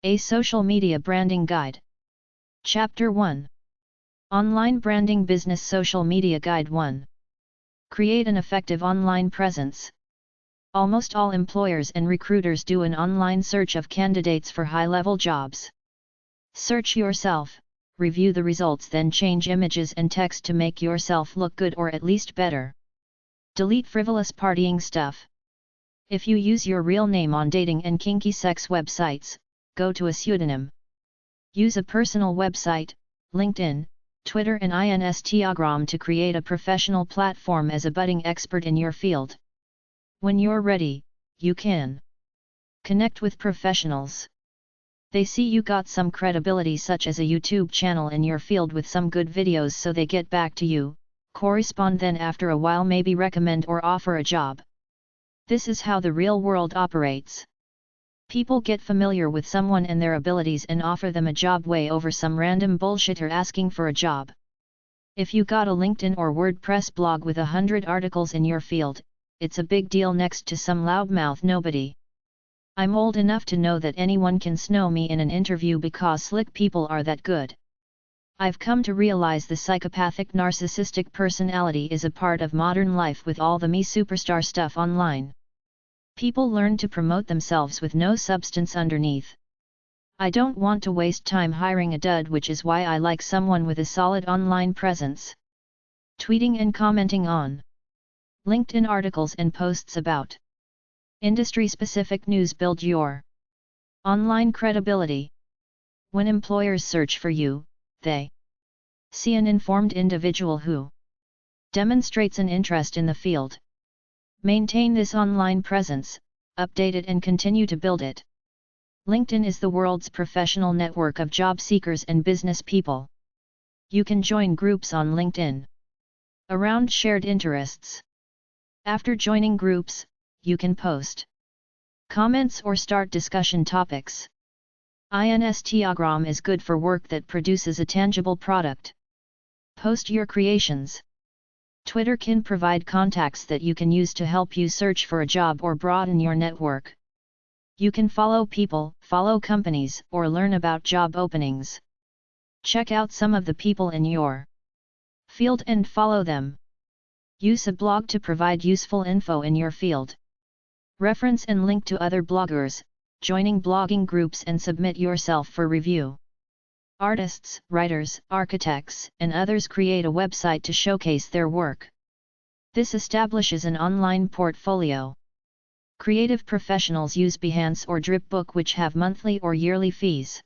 A Social Media Branding Guide. Chapter 1. Online Branding Business Social Media Guide 1. Create an effective online presence. Almost all employers and recruiters do an online search of candidates for high-level jobs. Search yourself, review the results, then change images and text to make yourself look good or at least better. Delete frivolous partying stuff. If you use your real name on dating and kinky sex websites, go to a pseudonym. Use a personal website, LinkedIn, Twitter and Instagram to create a professional platform as a budding expert in your field. When you're ready, you can connect with professionals. They see you got some credibility, such as a YouTube channel in your field with some good videos, so they get back to you, correspond, then after a while maybe recommend or offer a job. This is how the real world operates. People get familiar with someone and their abilities and offer them a job way over some random bullshitter asking for a job. If you got a LinkedIn or WordPress blog with 100 articles in your field, it's a big deal next to some loudmouth nobody. I'm old enough to know that anyone can snow me in an interview because slick people are that good. I've come to realize the psychopathic narcissistic personality is a part of modern life with all the me superstar stuff online. People learn to promote themselves with no substance underneath. I don't want to waste time hiring a dud, which is why I like someone with a solid online presence. Tweeting and commenting on LinkedIn articles and posts about industry-specific news build your online credibility. When employers search for you, they see an informed individual who demonstrates an interest in the field. Maintain this online presence, update it and continue to build it. LinkedIn is the world's professional network of job seekers and business people. You can join groups on LinkedIn around shared interests. After joining groups, you can post comments or start discussion topics. Instagram is good for work that produces a tangible product. Post your creations. Twitter can provide contacts that you can use to help you search for a job or broaden your network. You can follow people, follow companies, or learn about job openings. Check out some of the people in your field and follow them. Use a blog to provide useful info in your field. Reference and link to other bloggers, joining blogging groups and submit yourself for review. Artists, writers, architects, and others create a website to showcase their work. This establishes an online portfolio. Creative professionals use Behance or Dripbook, which have monthly or yearly fees.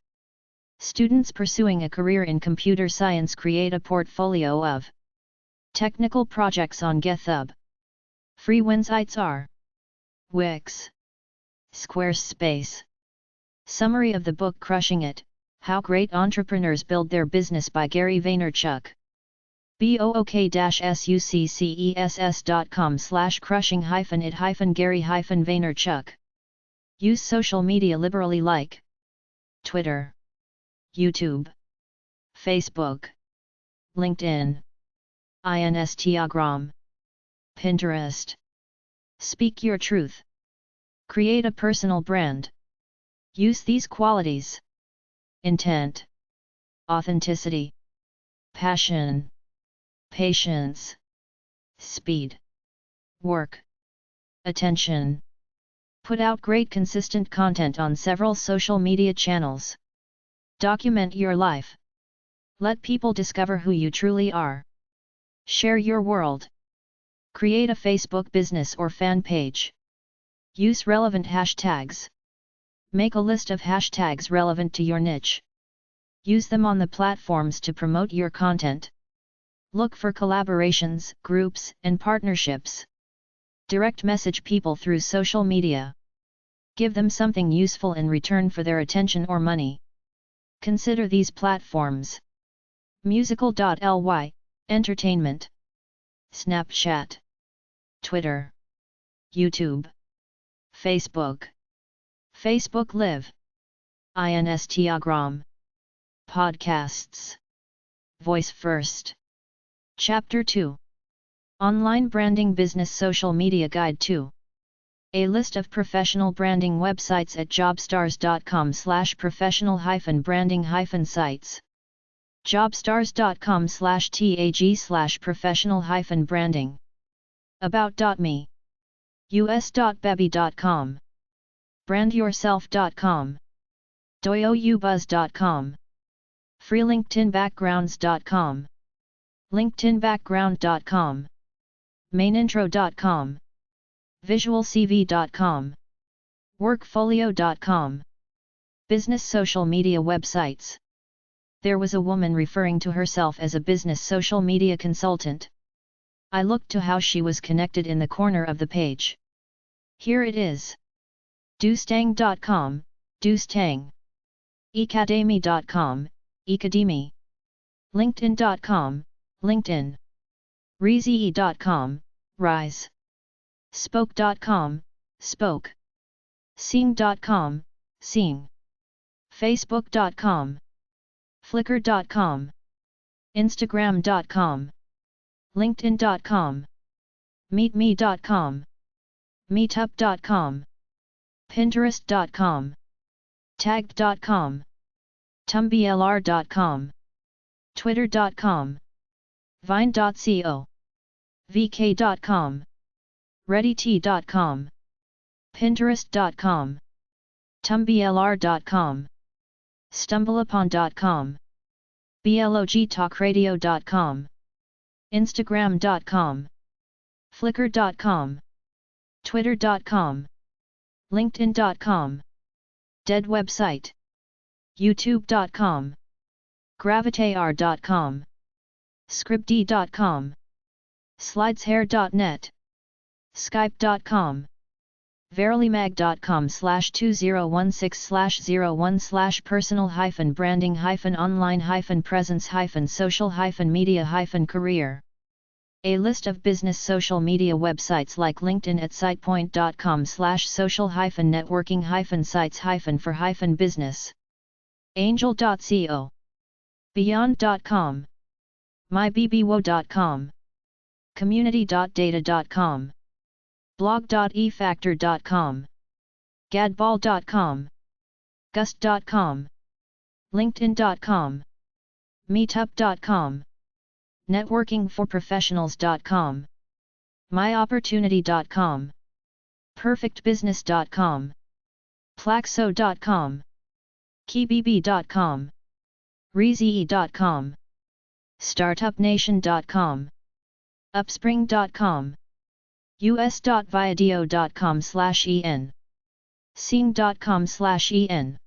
Students pursuing a career in computer science create a portfolio of technical projects on GitHub. Free websites are Wix, Squarespace. Summary of the book Crushing It: How Great Entrepreneurs Build Their Business by Gary Vaynerchuk. book.com/crushing-it-Gary-Vaynerchuk. Use social media liberally like Twitter, YouTube, Facebook, LinkedIn, Instagram, Pinterest. Speak your truth. Create a personal brand. Use these qualities: intent, authenticity, passion, patience, speed, work, attention. Put out great consistent content on several social media channels. Document your life. Let people discover who you truly are. Share your world. Create a Facebook business or fan page. Use relevant hashtags. Make a list of hashtags relevant to your niche. Use them on the platforms to promote your content. Look for collaborations, groups, and partnerships. Direct message people through social media. Give them something useful in return for their attention or money. Consider these platforms: Musical.ly, entertainment; Snapchat, Twitter, YouTube, Facebook, Facebook Live, Instagram, podcasts. Voice first. Chapter 2. Online Branding Business Social Media Guide 2. A list of professional branding websites at jobstars.com/professional-branding-sites. jobstars.com/tag/professional-branding. About.me. us.bebby.com. brandyourself.com. doyoubuzz.com. freelinkedinbackgrounds.com. linkedinbackground.com. mainintro.com. visualcv.com. workfolio.com. Business social media websites. There was a woman referring to herself as a business social media consultant. I looked to how she was connected in the corner of the page. Here it is. doostang.com, doostang. ecademy.com, ecademy. linkedin.com, linkedin. reeze.com, rise. spoke.com, spoke. seeing.com, seeing. facebook.com. flickr.com. instagram.com. linkedin.com. meetme.com. meetup.com. pinterest.com. tagged.com. tumblr.com. twitter.com. vine.co. vk.com. reddit.com. pinterest.com. tumblr.com. stumbleupon.com. blogtalkradio.com. instagram.com. flickr.com. twitter.com. linkedin.com. dead website. youtube.com. gravitaar.com. scribd.com. slideshair.net. skype.com. verymag.com/2016/01/personal-branding-online-presence-social-media-career. A list of business social media websites like LinkedIn at sitepoint.com/social-networking-sites-for-business. angel.co. beyond.com. mybbo.com. community.data.com. blog.efactor.com. gadball.com. gust.com. linkedin.com. meetup.com. networkingforprofessionals.com. myopportunity.com. perfectbusiness.com. plaxo.com. keybb.com. reeze.com. startupnation.com. upspring.com. us.viadio.com/en. seeing.com/en.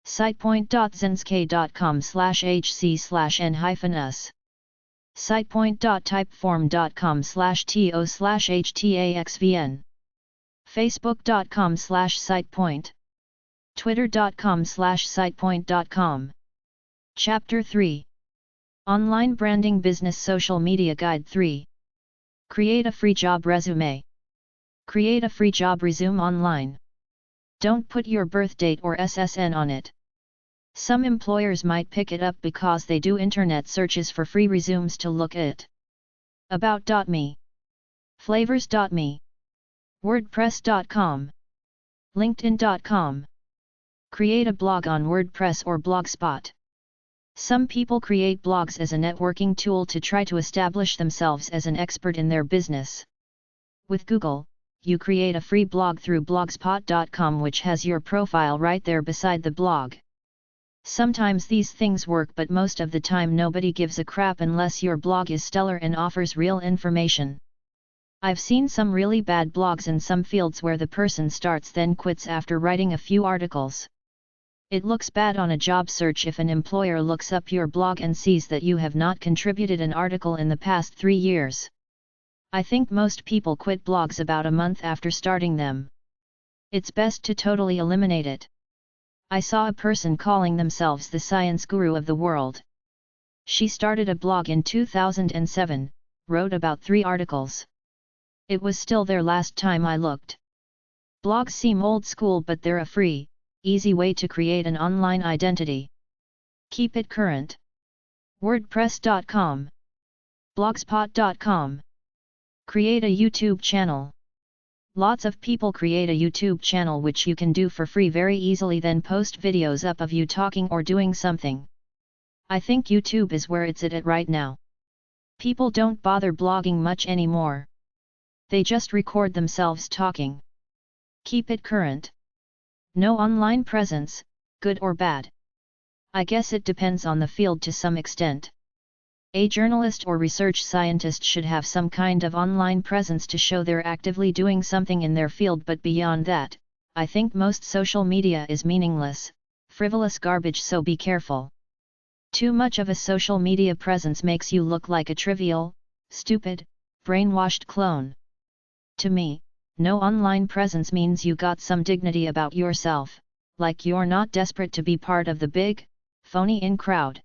sitepoint.zensk.com/hc/n-us. sitepoint.typeform.com/to/htaxvn. facebook.com/sitepoint. twitter.com/sitepoint.com. Chapter 3. Online Branding Business Social Media Guide 3. Create a free job resume. Create a free job resume online. Don't put your birth date or SSN on it. Some employers might pick it up because they do internet searches for free resumes to look at. About.me. flavors.me. wordpress.com. linkedin.com. Create a blog on WordPress or Blogspot. Some people create blogs as a networking tool to try to establish themselves as an expert in their business. With Google, you create a free blog through blogspot.com which has your profile right there beside the blog. Sometimes these things work, but most of the time nobody gives a crap unless your blog is stellar and offers real information. I've seen some really bad blogs in some fields where the person starts then quits after writing a few articles. It looks bad on a job search if an employer looks up your blog and sees that you have not contributed an article in the past 3 years. I think most people quit blogs about a month after starting them. It's best to totally eliminate it. I saw a person calling themselves the science guru of the world. She started a blog in 2007, wrote about 3 articles. It was still there last time I looked. Blogs seem old school, but they're a free, easy way to create an online identity. Keep it current. WordPress.com. Blogspot.com. Create a YouTube channel. Lots of people create a YouTube channel, which you can do for free very easily, then post videos up of you talking or doing something. I think YouTube is where it's at right now. People don't bother blogging much anymore. They just record themselves talking. Keep it current. No online presence, good or bad. I guess it depends on the field to some extent. A journalist or research scientist should have some kind of online presence to show they're actively doing something in their field, but beyond that, I think most social media is meaningless, frivolous garbage, so be careful. Too much of a social media presence makes you look like a trivial, stupid, brainwashed clone. To me, no online presence means you got some dignity about yourself, like you're not desperate to be part of the big, phony in crowd.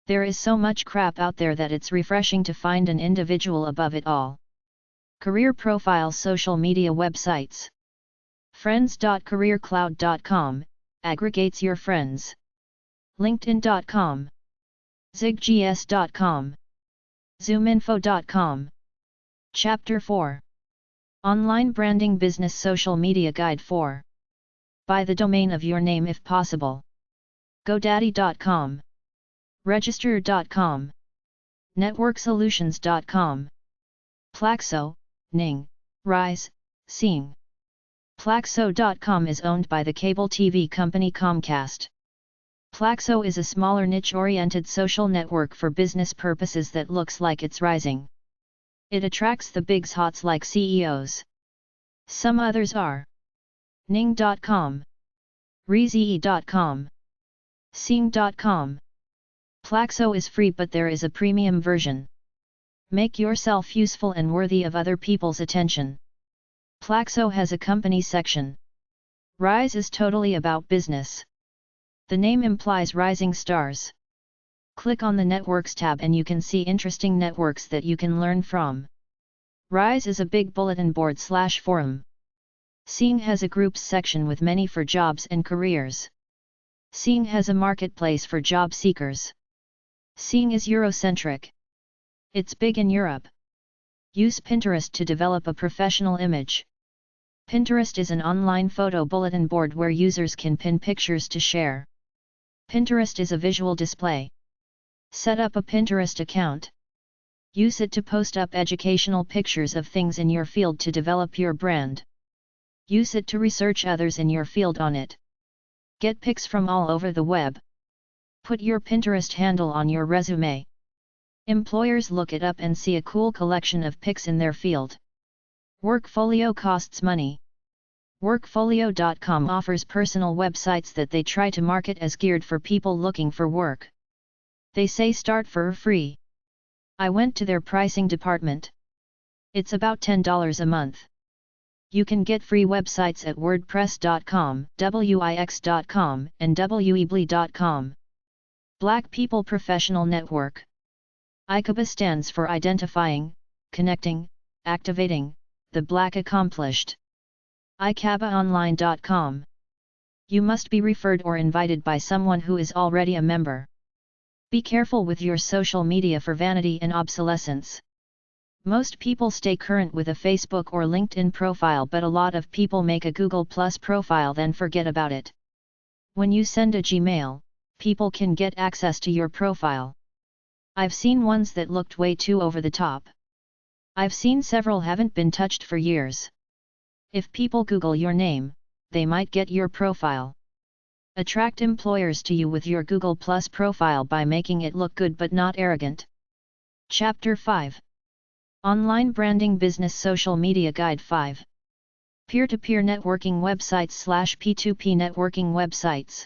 There is so much crap out there that it's refreshing to find an individual above it all. Career profile social media websites. Friends.careercloud.com, aggregates your friends. LinkedIn.com. ZigGS.com. ZoomInfo.com. Chapter 4. Online Branding Business Social Media Guide 4. Buy the domain of your name if possible. GoDaddy.com. Register.com. NetworkSolutions.com. Plaxo, Ning, Rise, Seeing. Plaxo.com is owned by the cable TV company Comcast. Plaxo is a smaller niche-oriented social network for business purposes that looks like it's rising. It attracts the big hots like CEOs. Some others are Ning.com, Reeze.com, Seeing.com. Plaxo is free, but there is a premium version. Make yourself useful and worthy of other people's attention. Plaxo has a company section. Rise is totally about business. The name implies rising stars. Click on the Networks tab and you can see interesting networks that you can learn from. Rise is a big bulletin board / forum. Seeing has a groups section with many for jobs and careers. Seeing has a marketplace for job seekers. Seeing is Eurocentric. It's big in Europe. Use Pinterest to develop a professional image. Pinterest is an online photo bulletin board where users can pin pictures to share. Pinterest is a visual display. Set up a Pinterest account. Use it to post up educational pictures of things in your field to develop your brand. Use it to research others in your field on it. Get pics from all over the web. Put your Pinterest handle on your resume. Employers look it up and see a cool collection of pics in their field. Workfolio costs money. Workfolio.com offers personal websites that they try to market as geared for people looking for work. They say start for free. I went to their pricing department. It's about $10 a month. You can get free websites at WordPress.com, Wix.com, and Weebly.com. Black People Professional Network. ICABA stands for Identifying, Connecting, Activating, the Black Accomplished. ICABAonline.com. You must be referred or invited by someone who is already a member. Be careful with your social media for vanity and obsolescence. Most people stay current with a Facebook or LinkedIn profile, but a lot of people make a Google Plus profile then forget about it. When you send a Gmail, people can get access to your profile. I've seen ones that looked way too over the top. I've seen several haven't been touched for years. If people Google your name, they might get your profile. Attract employers to you with your Google Plus profile by making it look good but not arrogant. Chapter 5. Online Branding Business Social Media Guide 5. Peer-to-peer networking websites / P2P networking websites.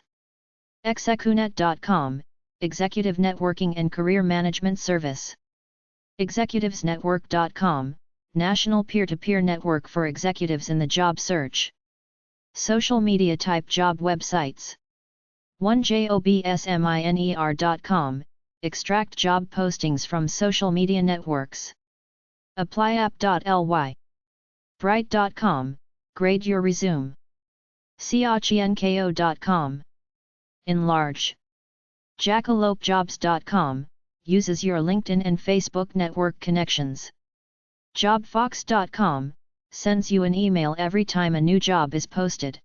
Execunet.com, Executive Networking and Career Management Service. Executivesnetwork.com, National Peer-to-Peer Network for Executives in the Job Search. Social Media Type Job Websites. 1jobsminer.com, Extract job postings from social media networks. ApplyApp.ly. Bright.com, Grade your resume. Siachenko.com. Enlarge. Jackalopejobs.com, uses your LinkedIn and Facebook network connections. Jobfox.com, sends you an email every time a new job is posted.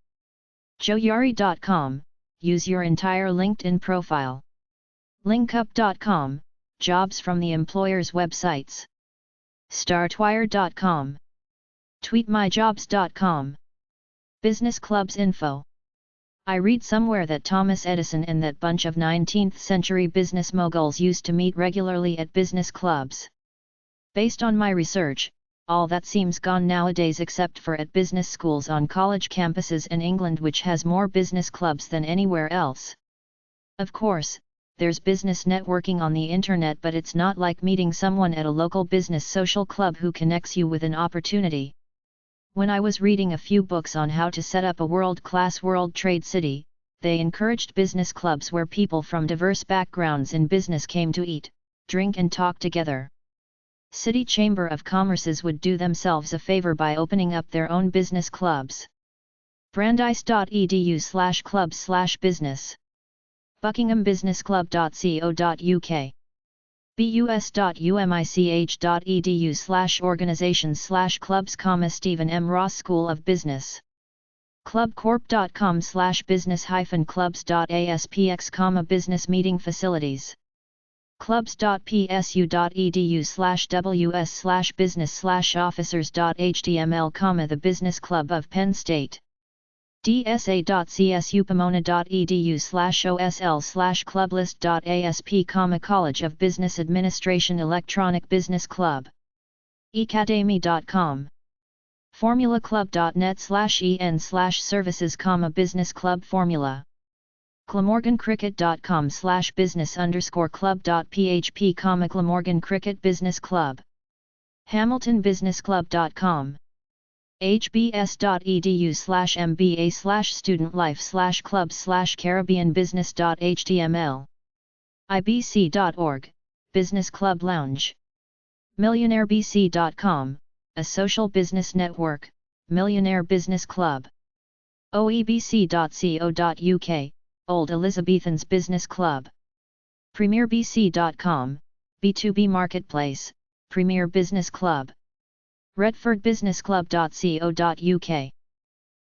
Joyari.com, use your entire LinkedIn profile. Linkup.com, jobs from the employer's websites. Startwire.com. Tweetmyjobs.com. Business clubs info. I read somewhere that Thomas Edison and that bunch of 19th century business moguls used to meet regularly at business clubs. Based on my research, all that seems gone nowadays except for at business schools on college campuses in England, which has more business clubs than anywhere else. Of course, there's business networking on the internet, but it's not like meeting someone at a local business social club who connects you with an opportunity. When I was reading a few books on how to set up a world-class World Trade City, they encouraged business clubs where people from diverse backgrounds in business came to eat, drink and talk together. City Chamber of Commerces would do themselves a favor by opening up their own business clubs. brandeis.edu/clubs/business. buckinghambusinessclub.co.uk. bus.umich.edu/organizations/clubs, Stephen M. Ross School of Business. clubcorp.com/business-clubs.aspx, business meeting facilities. clubs.psu.edu/ws/business/officers.html, the Business Club of Penn State. dsa.csu.pomona.edu/osl/clublist.asp, College of Business Administration Electronic Business Club. ecademy.com. formulaclub.net/en/services, Business Club Formula. glamorgancricket.com/business_club.php, Glamorgan Cricket Business Club. hamiltonbusinessclub.com. hbs.edu/mba/studentlife/clubs/caribbeanbusiness.html. ibc.org, Business Club Lounge. millionairebc.com, a social business network, Millionaire Business Club. oebc.co.uk, Old Elizabethans Business Club. premierbc.com, B2B Marketplace, Premier Business Club. redfordbusinessclub.co.uk.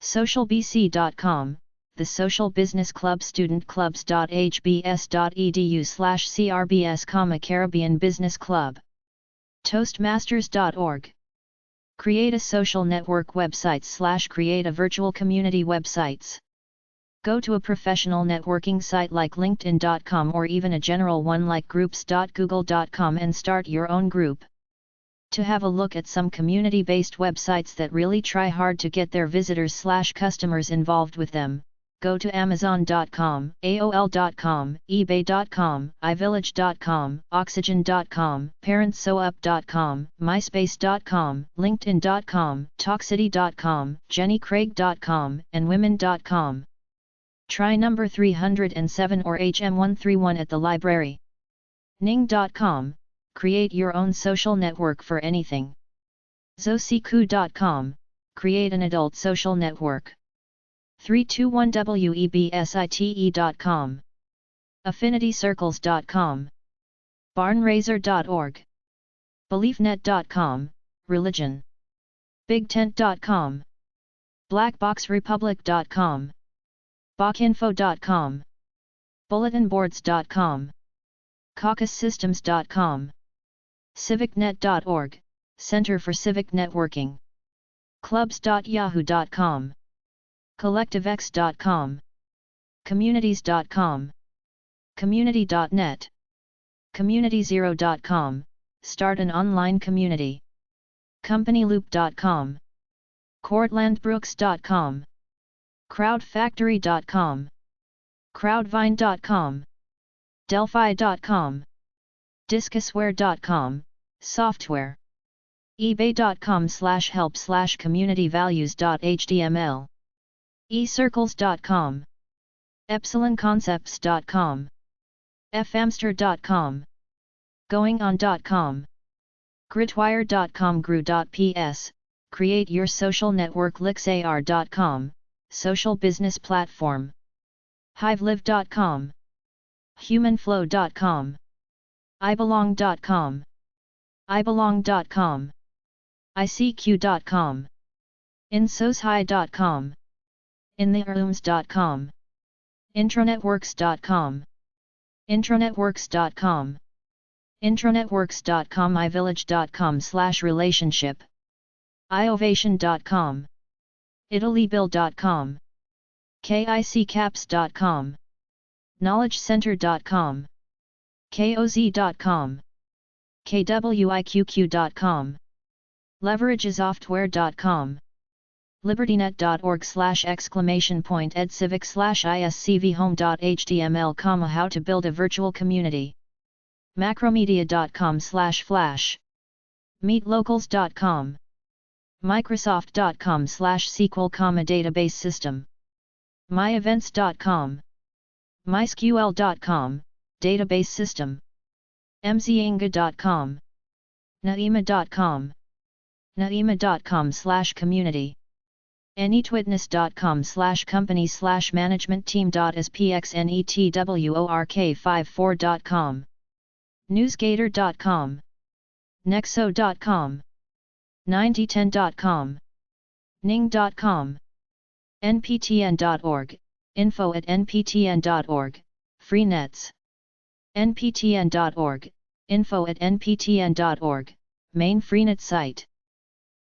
socialbc.com, the Social Business Club. studentclubs.hbs.edu/crbs, Caribbean Business Club. toastmasters.org. Create a social network websites/ create a virtual community websites. Go to a professional networking site like linkedin.com or even a general one like groups.google.com and start your own group. To have a look at some community-based websites that really try hard to get their visitors/customers involved with them, go to amazon.com, aol.com, ebay.com, ivillage.com, oxygen.com, parentsoup.com, myspace.com, linkedin.com, talkcity.com, jennycraig.com, and women.com. Try number 307 or HM131 at the library. ning.com. Create your own social network for anything. zosiku.com, create an adult social network. 321website.com. affinitycircles.com. barnraiser.org. beliefnet.com, religion. bigtent.com. blackboxrepublic.com. bockinfo.com. bulletinboards.com. caucussystems.com. civicnet.org, Center for Civic Networking. clubs.yahoo.com. collectivex.com. communities.com. community.net. communityzero.com, start an online community. companyloop.com. courtlandbrooks.com. crowdfactory.com. crowdvine.com. delphi.com. discusware.com, software. ebay.com/help/communityvalues.html. ecircles.com. epsilonconcepts.com. fmster.com. goingon.com. gridwire.com. gru.ps, create your social network. lixar.com, social business platform. hivelive.com. humanflow.com. ibelong.com. ibelong.com. icq.com. insoshigh.com, intherooms.com, intranetworks.com, intranetworks.com, intranetworks.com, ivillage.com/relationship, iovation.com, italybill.com, kiccaps.com, knowledgecenter.com, koz.com, kwiqq.com, leveragesoftware.com, libertynet.org/!edcivic/iscvhome.html, how to build a virtual community, macromedia.com/flash, meetlocals.com, microsoft.com/SQL, database system, myevents.com, mysql.com, database system, mzinga.com, naima.com, naima.com/community, anytwitness.com/company/management-team.spxnetwork54.com, newsgator.com, nexo.com, 9010.com, ning.com, nptn.org, info@nptn.org, freenets, nptn.org, info@nptn.org, main freenet site,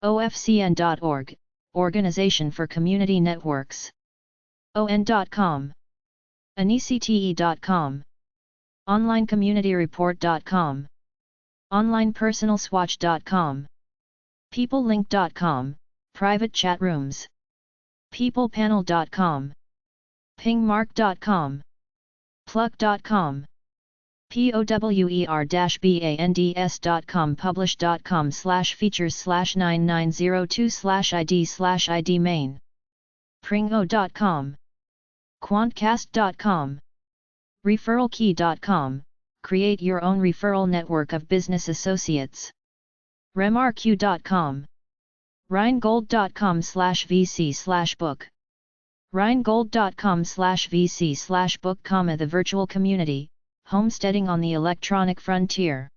ofcn.org, Organization for Community Networks, on.com, anicte.com, onlinecommunityreport.com, onlinepersonalswatch.com, peoplelink.com, private chat rooms, peoplepanel.com, pingmark.com, plug.com, power-bands.com, publish.com/features/9902/id/id main, pringo.com, quantcast.com, referralkey.com, create your own referral network of business associates, remarq.com, rheingold.com/vc/book, rheingold.com/vc/book, the virtual community, homesteading on the electronic frontier,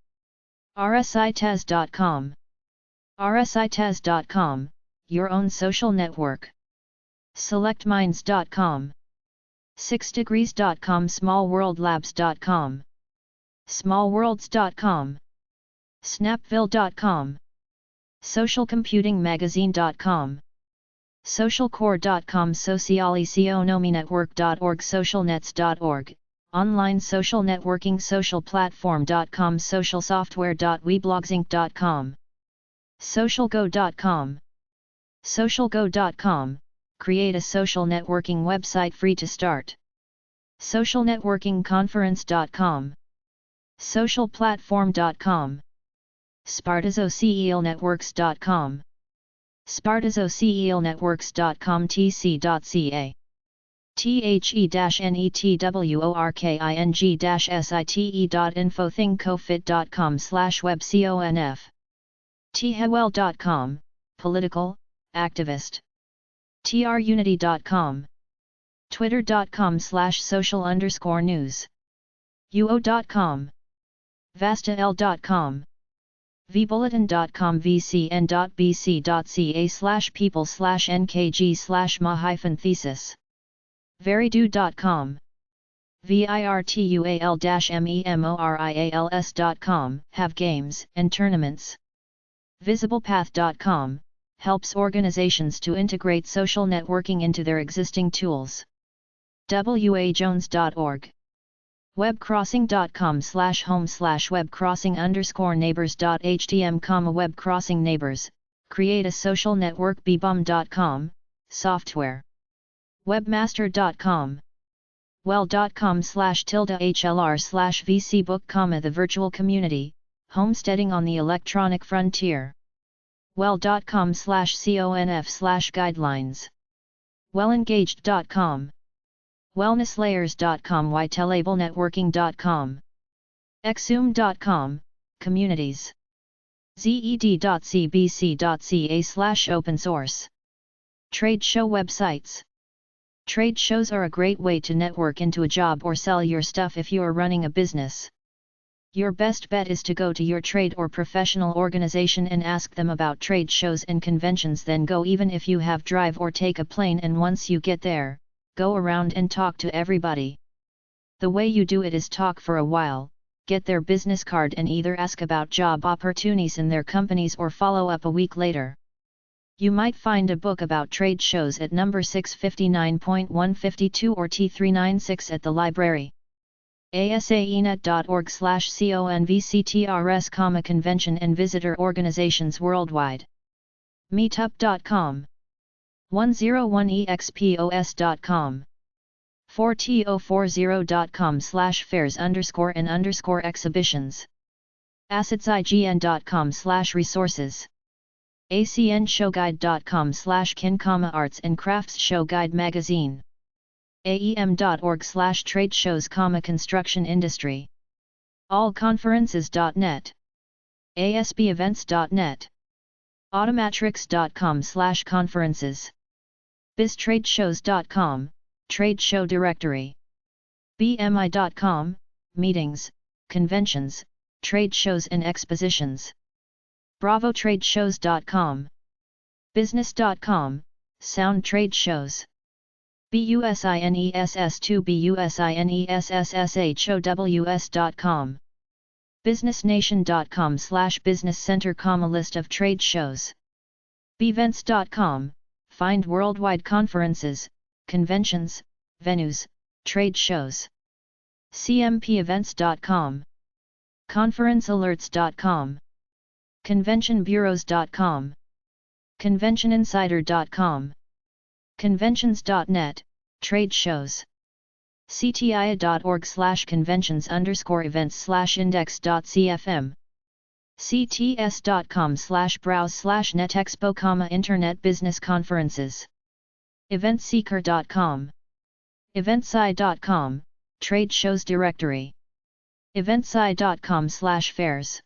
rsitez.com, rsitez.com, your own social network, selectminds.com, 6degrees.com, smallworldlabs.com, smallworlds.com, snapville.com, socialcomputingmagazine.com, socialcore.com, socialicionominetwork.org, socialnets.org, online social networking, socialplatform.com, socialsoftware.weblogzinc.com, socialgo.com, socialgo.com, create a social networking website free to start, socialnetworkingconference.com, socialplatform.com, spartazocelnetworks.com, spartazocelnetworks.com, tc.ca, the-networking-site.info, thinkcofit.com/webconf, thewell.com, political, activist, trunity.com, twitter.com/social_news, uo.com, vastal.com, vbulletin.com, vcn.bc.ca/people/nkg/ma-thesis, verydo.com, virtual-memorials.com, have games and tournaments, visiblepath.com, helps organizations to integrate social networking into their existing tools, wajones.org, webcrossing.com/home/webcrossing_neighbors.htm, webcrossing-neighbors, create a social network, bbum.com, software, webmaster.com, well.com/hlr/vcbook, the virtual community, homesteading on the electronic frontier, well.com/conf/guidelines, wellengaged.com, wellnesslayers.com, ytelablenetworking.com, exum.com, communities, zed.cbc.ca/open source, trade show websites. Trade shows are a great way to network into a job or sell your stuff if you are running a business. Your best bet is to go to your trade or professional organization and ask them about trade shows and conventions, then go even if you have drive or take a plane, and once you get there, go around and talk to everybody. The way you do it is talk for a while, get their business card and either ask about job opportunities in their companies or follow up a week later. You might find a book about trade shows at number 659.152 or T396 at the library. asaenet.org/convctrs, convention and visitor organizations worldwide. Meetup.com. 101expos.com. 4to40.com/fairs_and_exhibitions. assetsign.com/resources. acnshowguide.com/kin, arts and crafts show guide magazine. aem.org/trade shows, construction industry. allconferences.net. asbevents.net. automatrix.com/conferences. biztradeshows.com, trade show directory. bmi.com, meetings, conventions, trade shows and expositions. bravotradeshows.com. business.com, sound trade shows. business2businesshows.com. businessnation.com/business center, list of trade shows. bevents.com, find worldwide conferences, conventions, venues, trade shows. cmpevents.com. conferencealerts.com. conventionbureaus.com. conventioninsider.com. conventions.net, trade shows. cti.org/conventions_events/index.cfm. cts.com/browse/netexpo, internet business conferences. eventseeker.com. eventsci.com, trade shows directory. eventsci.com/fairs.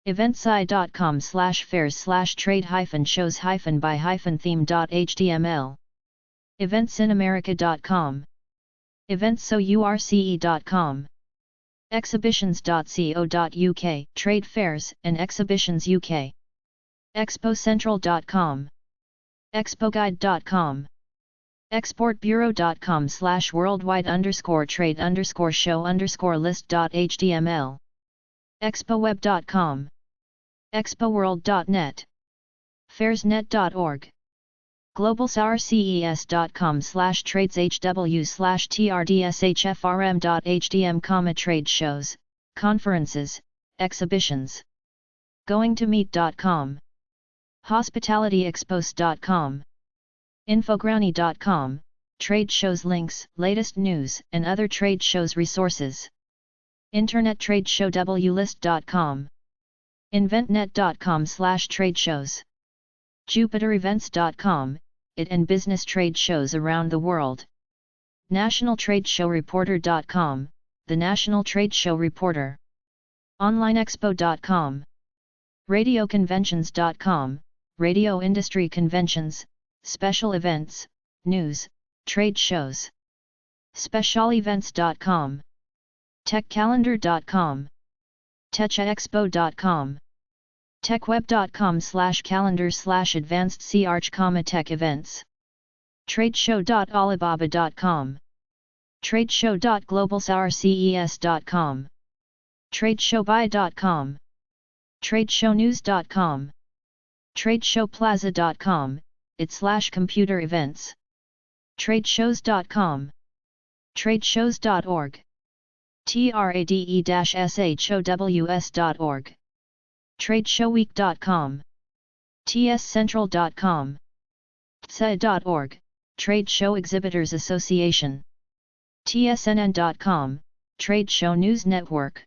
eventsci.com/fairs/trade-shows-by-theme.html. eventsinamerica.com. eventsource.com. exhibitions.co.uk, trade fairs and exhibitions UK. expocentral.com. expoguide.com. exportbureau.com/worldwide_trade_show_list.html. expoweb.com. expoworld.net. fairsnet.org. globalsources.com/tradeshw/trdshfrm.htm, trade shows, conferences, exhibitions. goingtomeet.com. hospitalityexpos.com. infograni.com, trade shows links, latest news and other trade shows resources. internettradeshowwlist.com. inventnet.com/trade shows. jupiterevents.com, IT and business trade shows around the world. nationaltradeshowreporter.com, the National Trade Show Reporter. onlineexpo.com. radioconventions.com, radio industry conventions, special events, news, trade shows. specialevents.com. techcalendar.com. techaexpo.com. techweb.com/calendar/advanced tech events. tradeshow.alibaba.com. tradeshow.globalsources.com. tradeshowbuy.com. tradeshownews.com. tradeshowplaza.com, it/computer events. tradeshows.com. tradeshows.org. trade-shows.org. tradeshowweek.com. tscentral.com. tsa.org, Trade Show Exhibitors Association. tsnn.com, Trade Show News Network.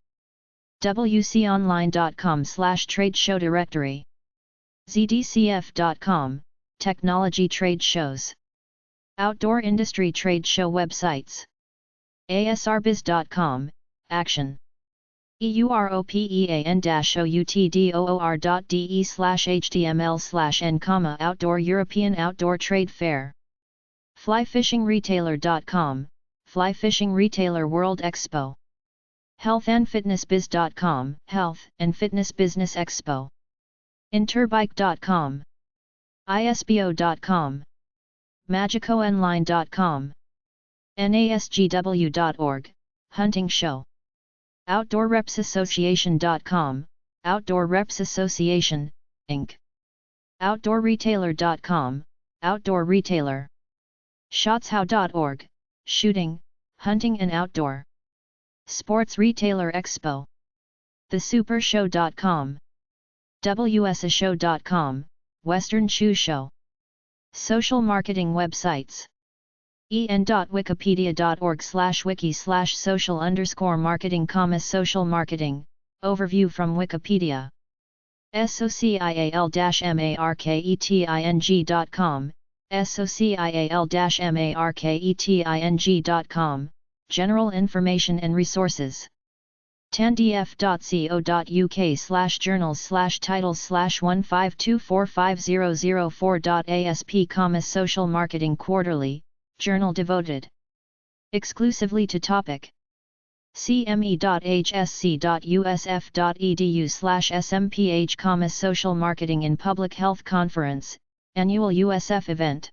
wconline.com/trade show directory. zdcf.com, Technology Trade Shows. Outdoor Industry Trade Show websites. asrbiz.com, Action. european-outdoor.de/html/n, Outdoor European Outdoor Trade Fair. flyfishingretailer.com, Fly Fishing Retailer World Expo. healthandfitnessbiz.com, Health and Fitness Business Expo. Interbike.com. isbo.com. magicoonline.com. nasgw.org, Hunting Show. OutdoorRepsAssociation.com, Outdoor Reps Association, Inc. OutdoorRetailer.com, Outdoor Retailer. ShotsHow.org, Shooting, Hunting and Outdoor. Sports Retailer Expo. TheSuperShow.com. WSAShow.com, Western Shoe Show. Social marketing websites. en.wikipedia.org/wiki/social_marketing, social marketing, overview from Wikipedia. social-marketing.com, social-marketing.com, general information and resources. tandf.co.uk/journals/titles/152450004.asp, social marketing quarterly, journal devoted exclusively to topic. cme.hsc.usf.edu/smph, social marketing in public health conference, annual USF event.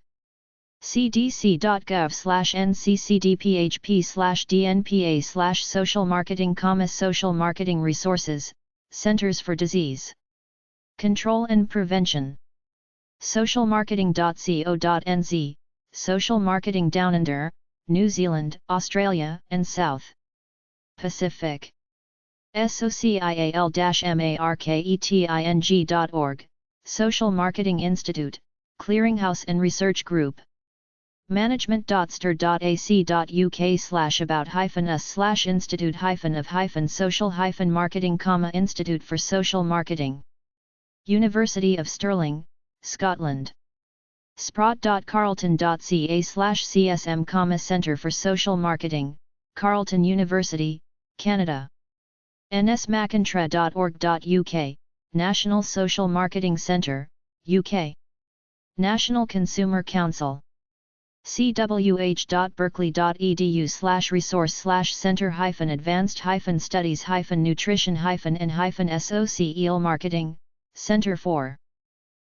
cdc.gov/nccdphp/dnpa/social marketing, social marketing resources, Centers for Disease Control and Prevention. socialmarketing.co.nz, social marketing down under, New Zealand, Australia, and South Pacific. social-marketing.org, Social Marketing Institute, Clearinghouse and Research Group. management.stir.ac.uk/about-us/institute-of-social-marketing, Institute for Social Marketing. University of Stirling, Scotland. sprott.carleton.ca/csm, Centre for Social Marketing, Carleton University, Canada. nsmacintra.org.uk, National Social Marketing Centre, UK. National Consumer Council. cwh.berkeley.edu/resource/center-studies-nutrition-and-soc Center for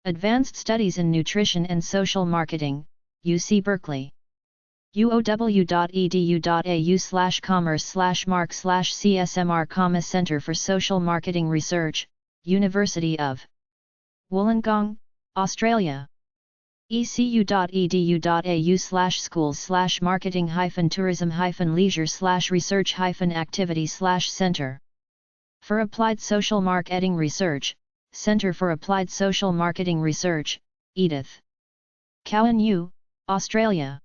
Advanced Studies in Nutrition and Social Marketing, UC Berkeley. uow.edu.au/commerce/mark/csmr, Center for Social Marketing Research, University of Wollongong, Australia. ecu.edu.au/schools/marketing-tourism-leisure/research-activity/center for Applied Social Marketing Research, Center for Applied Social Marketing Research, Edith Cowan U, Australia.